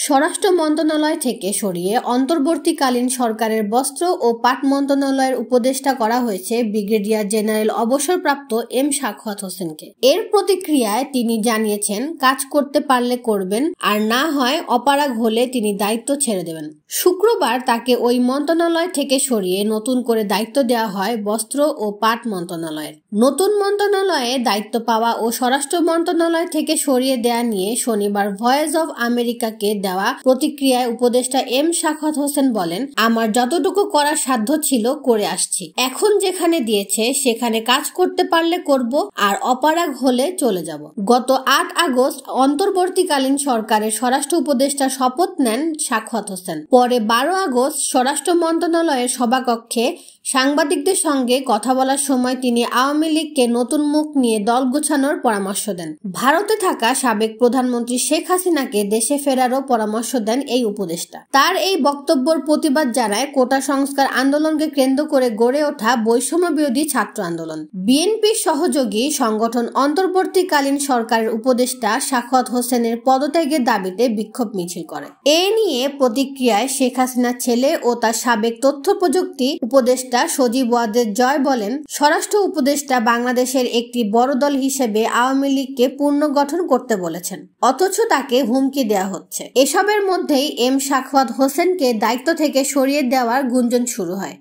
স্বরাষ্ট্র মন্ত্রণালয় থেকে সরিয়ে অন্তর্বর্তীকালীন সরকারের বস্ত্র ও পাট মন্ত্রণালয়ের উপদেষ্টা করা হয়েছে ব্রিগেডিয়ার জেনারেল অবসরপ্রাপ্ত এম সাখাওয়াত হোসেনকে। এর প্রতিক্রিয়ায় তিনি জানিয়েছেন, কাজ করতে পারলে করবেন, আর না হয় অপারগ হলে তিনি দায়িত্ব ছেড়ে দেবেন। শুক্রবার তাকে ওই মন্ত্রণালয় থেকে সরিয়ে নতুন করে দায়িত্ব দেওয়া হয় বস্ত্র ও পাট মন্ত্রণালয়ের। নতুন মন্ত্রণালয়ে দায়িত্ব পাওয়া ও স্বরাষ্ট্র মন্ত্রণালয় থেকে সরিয়ে দেয়া নিয়ে শনিবার ভয়েস অব আমেরিকাকে দেওয়া প্রতিক্রিয়ায় উপদেষ্টা এম সাখাওয়াত হোসেন বলেন, আমার যতটুকু করার সাধ্য ছিল করে আসছি। এখন যেখানে দিয়েছে সেখানে কাজ করতে পারলে করব, আর অপারগ হলে চলে যাব। গত ৮ আগস্ট অন্তর্বর্তীকালীন সরকারের স্বরাষ্ট্র উপদেষ্টা শপথ নেন সাখাওয়াত হোসেন। পরে ১২ আগস্ট স্বরাষ্ট্র মন্ত্রণালয়ের সভাকক্ষে সাংবাদিকদের সঙ্গে কথা বলার সময় তিনি আওয়ামী লীগকে নতুন মুখ নিয়ে দল গোছানোর পরামর্শ দেন। ভারতে থাকা সাবেক প্রধানমন্ত্রী শেখ হাসিনাকে দেশে ফেরারও পরামর্শ দেন এই উপদেষ্টা। তার এই বক্তব্যের প্রতিবাদ জানায় কোটা সংস্কার আন্দোলনকে কেন্দ্র করে গড়ে ওঠা বৈষম্য বিরোধী ছাত্র আন্দোলন। বিএনপির সহযোগী সংগঠন অন্তর্বর্তীকালীন সরকারের উপদেষ্টা সাখাওয়াত হোসেনের পদত্যাগের দাবিতে বিক্ষোভ মিছিল করে। এ নিয়ে প্রতিক্রিয়ায় শেখ হাসিনার ছেলে ও তার সাবেক তথ্য প্রযুক্তি উপদেষ্টা সজীব ওয়াজেদ জয় বলেন, স্বরাষ্ট্র উপদেষ্টা বাংলাদেশের একটি বড় দল হিসেবে আওয়ামী লীগকে পুনর্গঠন করতে বলেছেন, অথচ তাকে হুমকি দেওয়া হচ্ছে। এসবের মধ্যেই এম সাখাওয়াত হোসেনকে দায়িত্ব থেকে সরিয়ে দেওয়ার গুঞ্জন শুরু হয়।